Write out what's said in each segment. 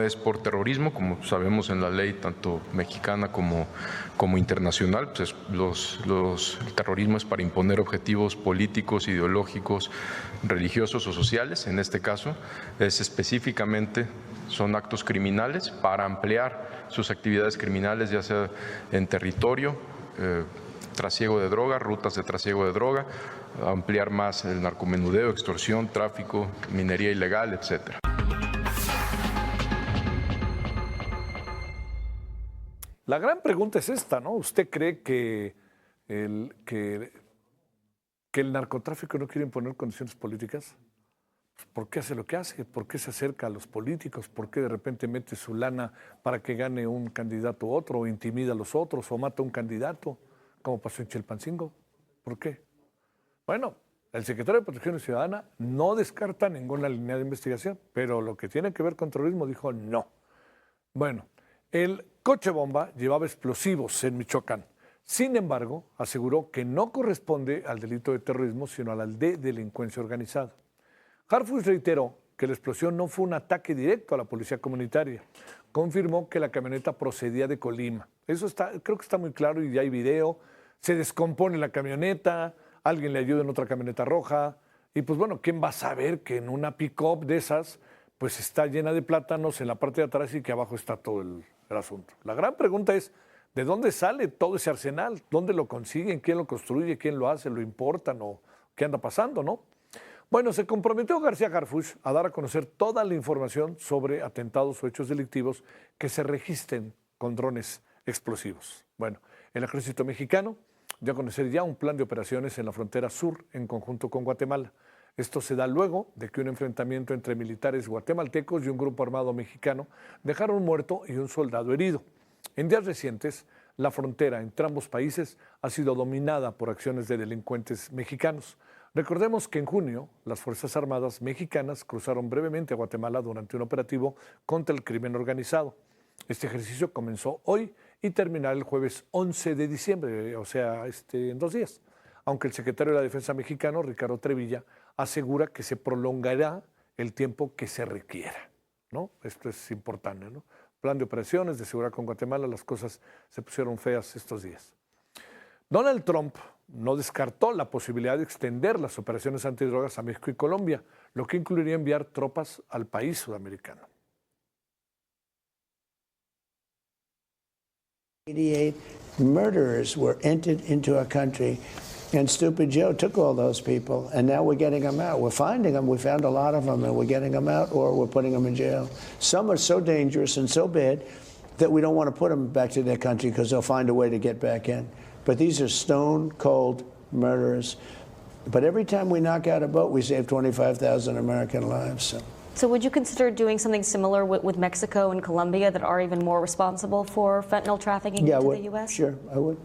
es por terrorismo, como sabemos en la ley tanto mexicana como internacional. Pues el terrorismo es para imponer objetivos políticos, ideológicos, religiosos o sociales. En este caso es específicamente son actos criminales para ampliar sus actividades criminales, ya sea en territorio, trasiego de droga, rutas de trasiego de droga, ampliar más el narcomenudeo, extorsión, tráfico, minería ilegal, etcétera. La gran pregunta es esta, ¿no? ¿Usted cree que el narcotráfico no quiere imponer condiciones políticas? ¿Por qué hace lo que hace? ¿Por qué se acerca a los políticos? ¿Por qué de repente mete su lana para que gane un candidato u otro, o intimida a los otros, o mata a un candidato, como pasó en Chilpancingo? ¿Por qué? Bueno, el secretario de Protección Ciudadana no descarta ninguna línea de investigación, pero lo que tiene que ver con terrorismo dijo no. Bueno, el coche bomba llevaba explosivos en Michoacán. Sin embargo, aseguró que no corresponde al delito de terrorismo, sino al de delincuencia organizada. Harfuch reiteró que la explosión no fue un ataque directo a la policía comunitaria. Confirmó que la camioneta procedía de Colima. Eso creo que está muy claro y ya hay video. Se descompone la camioneta, alguien le ayuda en otra camioneta roja. Y pues bueno, ¿quién va a saber que en una pick-up de esas pues está llena de plátanos en la parte de atrás y que abajo está todo el asunto? La gran pregunta es, ¿de dónde sale todo ese arsenal? ¿Dónde lo consiguen? ¿Quién lo construye? ¿Quién lo hace? ¿Lo importan? ¿O qué anda pasando, no? Bueno, se comprometió García Harfuch a dar a conocer toda la información sobre atentados o hechos delictivos que se registren con drones explosivos. Bueno, el ejército mexicano dio a conocer ya un plan de operaciones en la frontera sur en conjunto con Guatemala. Esto se da luego de que un enfrentamiento entre militares guatemaltecos y un grupo armado mexicano dejaron un muerto y un soldado herido. En días recientes, la frontera entre ambos países ha sido dominada por acciones de delincuentes mexicanos. Recordemos que en junio las Fuerzas Armadas mexicanas cruzaron brevemente a Guatemala durante un operativo contra el crimen organizado. Este ejercicio comenzó hoy y terminará el jueves 11 de diciembre, o sea, en 2 días. Aunque el secretario de la Defensa mexicano, Ricardo Trevilla, asegura que se prolongará el tiempo que se requiera, ¿no? Esto es importante, ¿no? Plan de operaciones de seguridad con Guatemala, las cosas se pusieron feas estos días. Donald Trump no descartó la posibilidad de extender las operaciones antidrogas a México y Colombia, lo que incluiría enviar tropas al país sudamericano. 88 murderers were entered into our country, and Stupid Joe took all those people, and now we're getting them out. We're finding them. We found a lot of them, and we're getting them out, or we're putting them in jail. Some are so dangerous and so bad that we don't want to put them back to their country because they'll find a way to get back in. But these are stone-cold murderers. But every time we knock out a boat, we save 25,000 American lives. So would you consider doing something similar with Mexico and Colombia that are even more responsible for fentanyl trafficking into the U.S.? Sure, I would.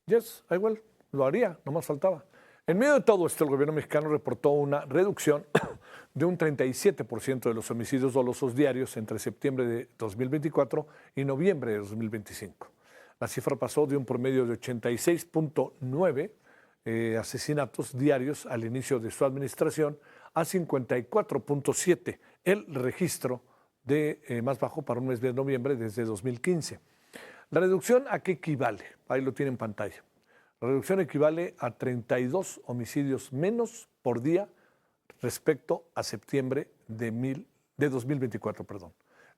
Yes, I will. Lo haría, no más faltaba. En medio de todo esto, el gobierno mexicano reportó una reducción de un 37% de los homicidios dolosos diarios entre septiembre de 2024 y noviembre de 2025. La cifra pasó de un promedio de 86.9 asesinatos diarios al inicio de su administración a 54.7, el registro más bajo para un mes de noviembre desde 2015. ¿La reducción a qué equivale? Ahí lo tiene en pantalla. La reducción equivale a 32 homicidios menos por día respecto a septiembre de 2024.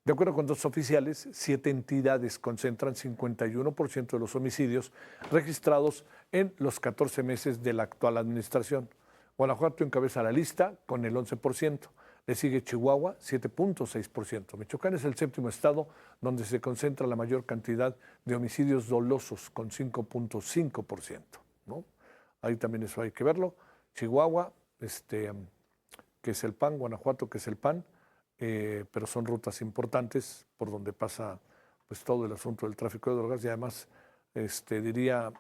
De acuerdo con datos oficiales, 7 entidades concentran 51% de los homicidios registrados en los 14 meses de la actual administración. Guanajuato encabeza la lista con el 11%. Le sigue Chihuahua, 7.6%. Michoacán es el séptimo estado donde se concentra la mayor cantidad de homicidios dolosos, con 5.5%, ¿no? Ahí también eso hay que verlo. Chihuahua, que es el PAN, Guanajuato, que es el PAN, pero son rutas importantes por donde pasa pues, todo el asunto del tráfico de drogas y además, diría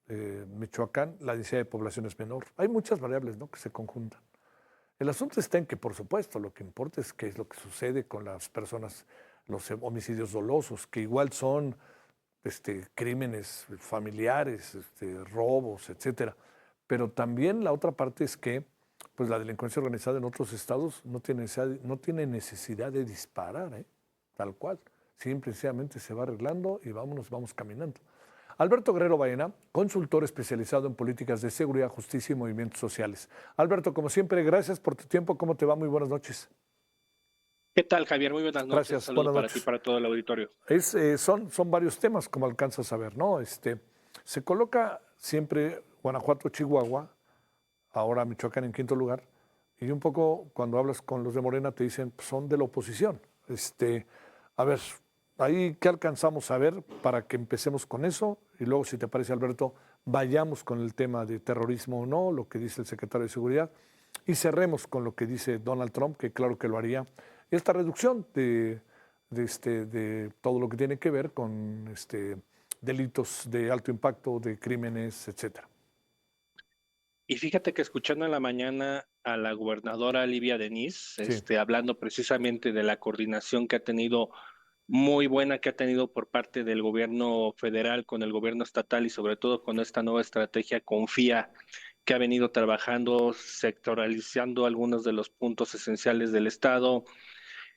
Michoacán, la densidad de población es menor. Hay muchas variables, ¿no?, que se conjuntan. El asunto está en que, por supuesto, lo que importa es qué es lo que sucede con las personas, los homicidios dolosos, que igual son crímenes familiares, robos, etcétera. Pero también la otra parte es que pues la delincuencia organizada en otros estados no tiene necesidad de disparar, tal cual. Simplemente se va arreglando y vamos caminando. Alberto Guerrero Baena, consultor especializado en políticas de seguridad, justicia y movimientos sociales. Alberto, como siempre, gracias por tu tiempo. ¿Cómo te va? Muy buenas noches. ¿Qué tal, Javier? Muy buenas noches. Gracias, Saludos buenas para noches. ti y para todo el auditorio. Son varios temas, como alcanzas a ver, ¿no? Se coloca siempre Guanajuato, Chihuahua, ahora Michoacán en quinto lugar, y un poco cuando hablas con los de Morena te dicen, pues, son de la oposición. A ver, ahí qué alcanzamos a ver para que empecemos con eso, y luego, si te parece, Alberto, vayamos con el tema de terrorismo o no, lo que dice el secretario de Seguridad, y cerremos con lo que dice Donald Trump, que claro que lo haría, esta reducción de todo lo que tiene que ver con delitos de alto impacto, de crímenes, etcétera. Y fíjate que escuchando en la mañana a la gobernadora Livia Denis, Sí. hablando precisamente de la coordinación que ha tenido, muy buena que ha tenido por parte del gobierno federal con el gobierno estatal y sobre todo con esta nueva estrategia Confía, que ha venido trabajando, sectoralizando algunos de los puntos esenciales del Estado.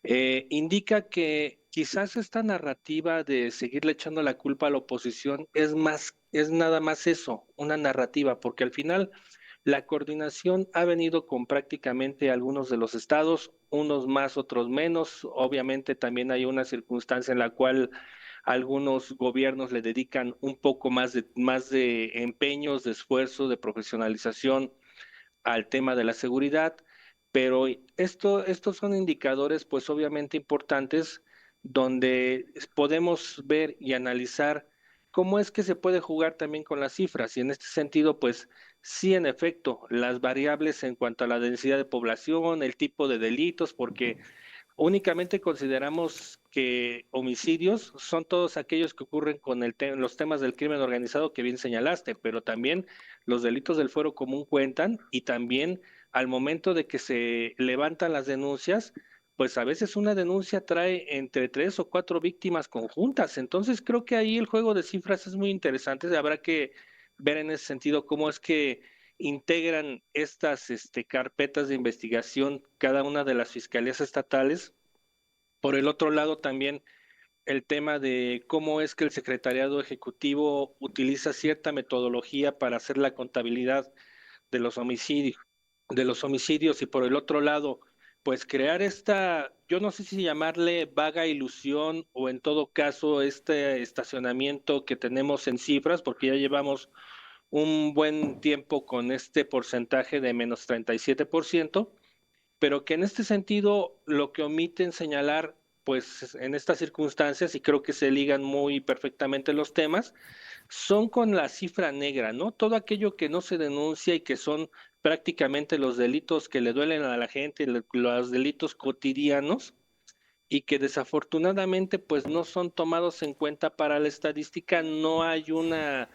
Indica que quizás esta narrativa de seguirle echando la culpa a la oposición es nada más eso, una narrativa, porque al final la coordinación ha venido con prácticamente algunos de los estados, unos más, otros menos. Obviamente también hay una circunstancia en la cual algunos gobiernos le dedican un poco más de empeños, de esfuerzo, de profesionalización al tema de la seguridad, pero estos son indicadores pues obviamente importantes donde podemos ver y analizar cómo es que se puede jugar también con las cifras y en este sentido pues sí en efecto las variables en cuanto a la densidad de población, el tipo de delitos, porque únicamente consideramos que homicidios son todos aquellos que ocurren con los temas del crimen organizado que bien señalaste, pero también los delitos del fuero común cuentan y también al momento de que se levantan las denuncias, pues a veces una denuncia trae entre 3 o 4 víctimas conjuntas. Entonces creo que ahí el juego de cifras es muy interesante. Habrá que ver en ese sentido cómo es que integran estas carpetas de investigación cada una de las fiscalías estatales. Por el otro lado, también el tema de cómo es que el secretariado ejecutivo utiliza cierta metodología para hacer la contabilidad de los homicidios y por el otro lado, pues crear yo no sé si llamarle vaga ilusión o en todo caso este estacionamiento que tenemos en cifras, porque ya llevamos un buen tiempo con este porcentaje de menos 37%, pero que en este sentido lo que omiten señalar, pues en estas circunstancias, y creo que se ligan muy perfectamente los temas, son con la cifra negra, ¿no? Todo aquello que no se denuncia y que son prácticamente los delitos que le duelen a la gente, los delitos cotidianos y que desafortunadamente pues no son tomados en cuenta para la estadística, no hay una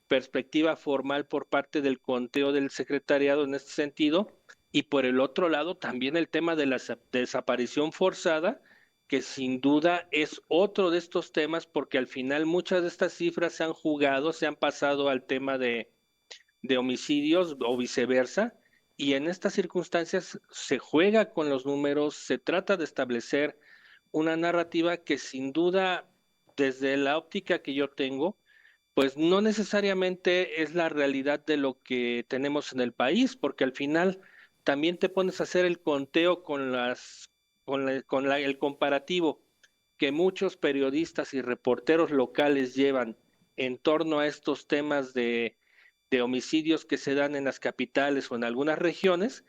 perspectiva formal por parte del conteo del secretariado en este sentido, y por el otro lado también el tema de la desaparición forzada, que sin duda es otro de estos temas porque al final muchas de estas cifras se han jugado, se han pasado al tema de homicidios o viceversa. Y en estas circunstancias se juega con los números, se trata de establecer una narrativa que sin duda, desde la óptica que yo tengo, pues no necesariamente es la realidad de lo que tenemos en el país, porque al final también te pones a hacer el conteo el comparativo que muchos periodistas y reporteros locales llevan en torno a estos temas de homicidios que se dan en las capitales o en algunas regiones,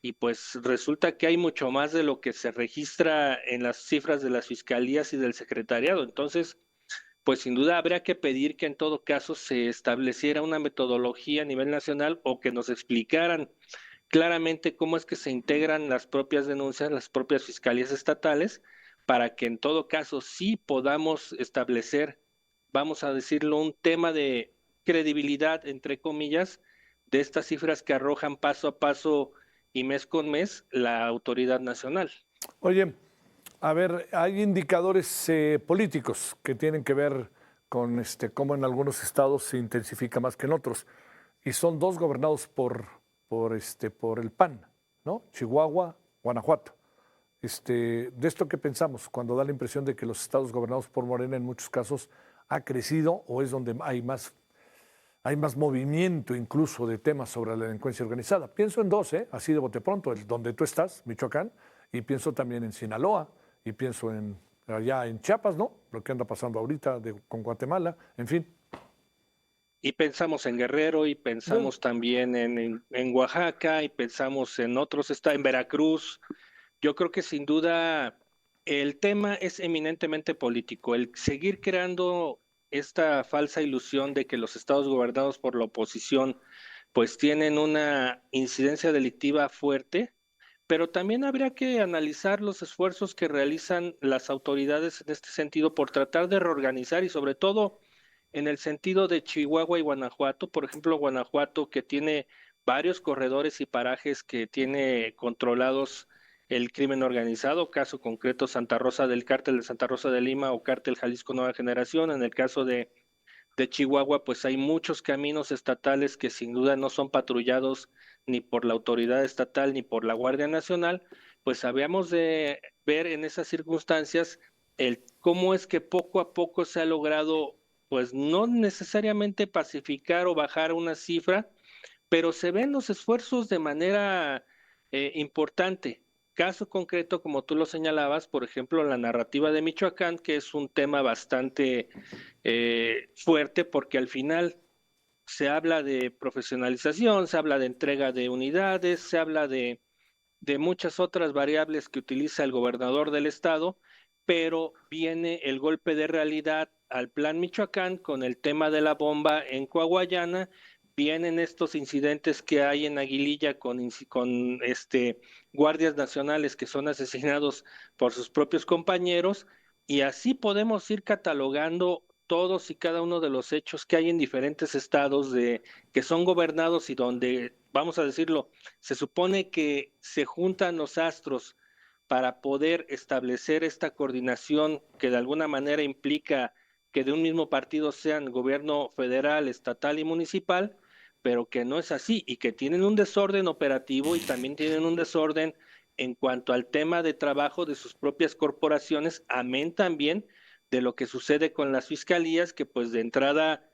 y pues resulta que hay mucho más de lo que se registra en las cifras de las fiscalías y del secretariado. Entonces, pues sin duda habría que pedir que en todo caso se estableciera una metodología a nivel nacional o que nos explicaran claramente cómo es que se integran las propias denuncias, las propias fiscalías estatales, para que en todo caso sí podamos establecer, vamos a decirlo, un tema de credibilidad, entre comillas, de estas cifras que arrojan paso a paso y mes con mes la autoridad nacional. Oye, a ver, hay indicadores políticos que tienen que ver con cómo en algunos estados se intensifica más que en otros. Y son dos gobernados por por el PAN, ¿no? Chihuahua, Guanajuato. De esto que pensamos, cuando da la impresión de que los estados gobernados por Morena en muchos casos ha crecido o es donde hay más movimiento incluso de temas sobre la delincuencia organizada. Pienso en dos, así de bote pronto, donde tú estás, Michoacán, y pienso también en Sinaloa, y pienso allá en Chiapas, ¿no? Lo que anda pasando ahorita con Guatemala, en fin. Y pensamos en Guerrero, y pensamos también en Oaxaca, y pensamos en otros estados, en Veracruz. Yo creo que sin duda el tema es eminentemente político. El seguir creando esta falsa ilusión de que los estados gobernados por la oposición pues tienen una incidencia delictiva fuerte, pero también habría que analizar los esfuerzos que realizan las autoridades en este sentido por tratar de reorganizar y sobre todo en el sentido de Chihuahua y Guanajuato, por ejemplo, Guanajuato que tiene varios corredores y parajes que tiene controlados el crimen organizado, caso concreto Santa Rosa del Cártel de Santa Rosa de Lima o Cártel Jalisco Nueva Generación. En el caso de Chihuahua, pues hay muchos caminos estatales que sin duda no son patrullados ni por la autoridad estatal ni por la Guardia Nacional. Pues habíamos de ver en esas circunstancias el cómo es que poco a poco se ha logrado, pues no necesariamente pacificar o bajar una cifra, pero se ven los esfuerzos de manera importante. Caso concreto, como tú lo señalabas, por ejemplo, la narrativa de Michoacán, que es un tema bastante fuerte, porque al final se habla de profesionalización, se habla de entrega de unidades, se habla de muchas otras variables que utiliza el gobernador del estado, pero viene el golpe de realidad al plan Michoacán con el tema de la bomba en Coahuayana. Vienen estos incidentes que hay en Aguililla con guardias nacionales que son asesinados por sus propios compañeros, y así podemos ir catalogando todos y cada uno de los hechos que hay en diferentes estados que son gobernados y donde, vamos a decirlo, se supone que se juntan los astros para poder establecer esta coordinación que de alguna manera implica que de un mismo partido sean gobierno federal, estatal y municipal, pero que no es así y que tienen un desorden operativo y también tienen un desorden en cuanto al tema de trabajo de sus propias corporaciones, amén también de lo que sucede con las fiscalías, que pues de entrada,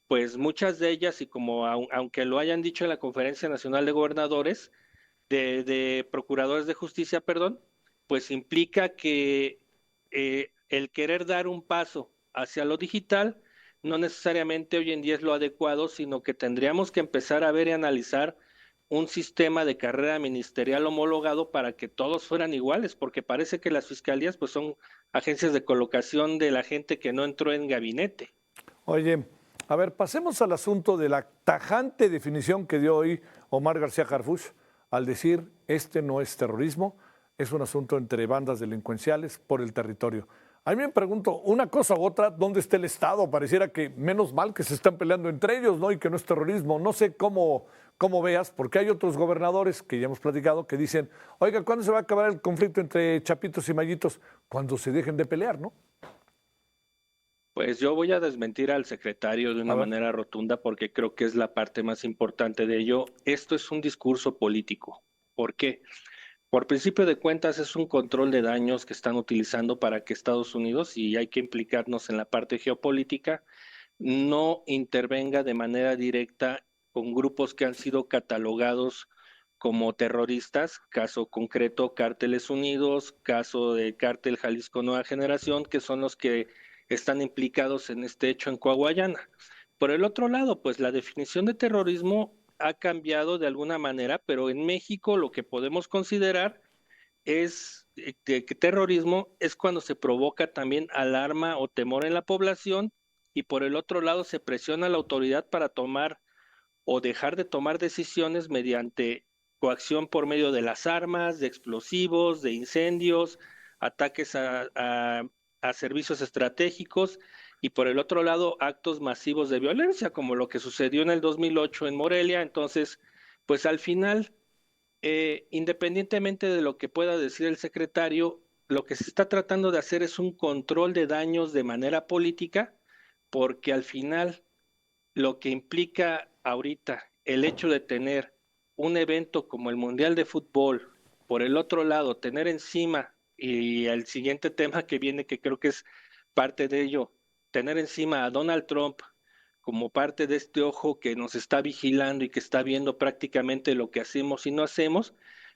pues muchas de ellas, y como aunque lo hayan dicho en la Conferencia Nacional de Gobernadores, de Procuradores de Justicia, perdón, pues implica que el querer dar un paso hacia lo digital no necesariamente hoy en día es lo adecuado, sino que tendríamos que empezar a ver y analizar un sistema de carrera ministerial homologado para que todos fueran iguales, porque parece que las fiscalías pues son agencias de colocación de la gente que no entró en gabinete. Oye, a ver, pasemos al asunto de la tajante definición que dio hoy Omar García Harfuch al decir este no es terrorismo, es un asunto entre bandas delincuenciales por el territorio. A mí me pregunto, una cosa u otra, ¿dónde está el Estado? Pareciera que menos mal que se están peleando entre ellos, ¿no? Y que no es terrorismo. No sé cómo veas, porque hay otros gobernadores que ya hemos platicado que dicen, oiga, ¿cuándo se va a acabar el conflicto entre chapitos y mallitos? Cuando se dejen de pelear, ¿no? Pues yo voy a desmentir al secretario de una manera rotunda porque creo que es la parte más importante de ello. Esto es un discurso político. ¿Por qué? Por principio de cuentas es un control de daños que están utilizando para que Estados Unidos, y hay que implicarnos en la parte geopolítica, no intervenga de manera directa con grupos que han sido catalogados como terroristas, caso concreto Cárteles Unidos, caso de Cártel Jalisco Nueva Generación, que son los que están implicados en este hecho en Coahuayana. Por el otro lado, pues la definición de terrorismo ha cambiado de alguna manera, pero en México lo que podemos considerar es que terrorismo es cuando se provoca también alarma o temor en la población y por el otro lado se presiona a la autoridad para tomar o dejar de tomar decisiones mediante coacción por medio de las armas, de explosivos, de incendios, ataques a servicios estratégicos y por el otro lado actos masivos de violencia como lo que sucedió en el 2008 en Morelia. Entonces, pues al final, independientemente de lo que pueda decir el secretario, lo que se está tratando de hacer es un control de daños de manera política, porque al final lo que implica ahorita el hecho de tener un evento como el Mundial de Fútbol, por el otro lado, tener encima, y el siguiente tema que viene, que creo que es parte de ello, tener encima a Donald Trump como parte de este ojo que nos está vigilando y que está viendo prácticamente lo que hacemos y no hacemos,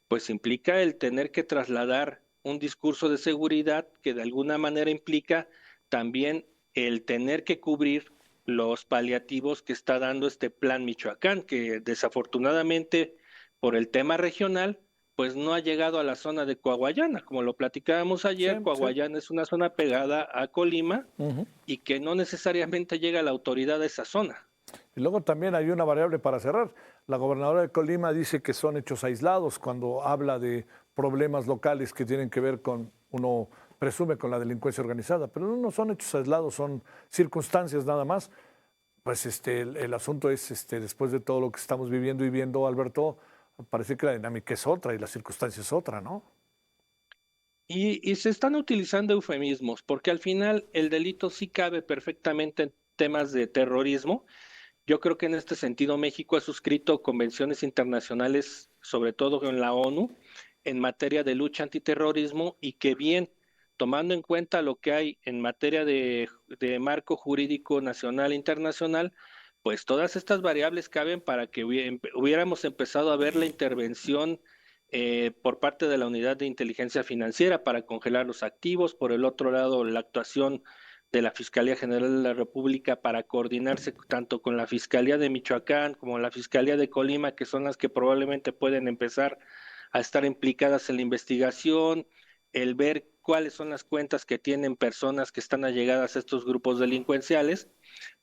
pues implica el tener que trasladar un discurso de seguridad que de alguna manera implica también el tener que cubrir los paliativos que está dando este plan Michoacán, que desafortunadamente por el tema regional, pues no ha llegado a la zona de Coahuayana. Como lo platicábamos ayer, Sí, Coahuayana es una zona pegada a Colima y que no necesariamente llega la autoridad a esa zona. Y luego también hay una variable para cerrar. La gobernadora de Colima dice que son hechos aislados cuando habla de problemas locales que tienen que ver con, uno presume, con la delincuencia organizada, pero no son hechos aislados, son circunstancias nada más. Pues el asunto es, después de todo lo que estamos viviendo y viendo, Alberto, parece que la dinámica es otra y la circunstancia es otra, ¿no? Y se están utilizando eufemismos, porque al final el delito sí cabe perfectamente en temas de terrorismo. Yo creo que en este sentido México ha suscrito convenciones internacionales, sobre todo en la ONU, en materia de lucha antiterrorismo y que bien, tomando en cuenta lo que hay en materia de marco jurídico nacional e internacional, pues todas estas variables caben para que hubiéramos empezado a ver la intervención por parte de la Unidad de Inteligencia Financiera para congelar los activos, por el otro lado la actuación de la Fiscalía General de la República para coordinarse tanto con la Fiscalía de Michoacán como la Fiscalía de Colima, que son las que probablemente pueden empezar a estar implicadas en la investigación, el ver cuáles son las cuentas que tienen personas que están allegadas a estos grupos delincuenciales,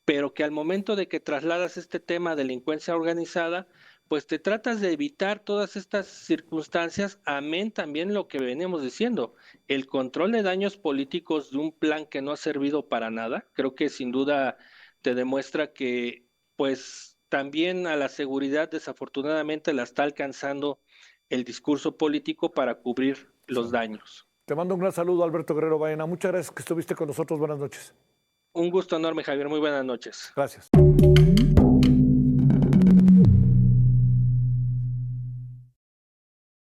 pero que al momento de que trasladas este tema de delincuencia organizada, pues te tratas de evitar todas estas circunstancias, amén también lo que veníamos diciendo, el control de daños políticos de un plan que no ha servido para nada. Creo que sin duda te demuestra que pues también a la seguridad desafortunadamente la está alcanzando el discurso político para cubrir los daños. Te mando un gran saludo, Alberto Guerrero Baena. Muchas gracias que estuviste con nosotros. Buenas noches. Un gusto enorme, Javier. Muy buenas noches. Gracias.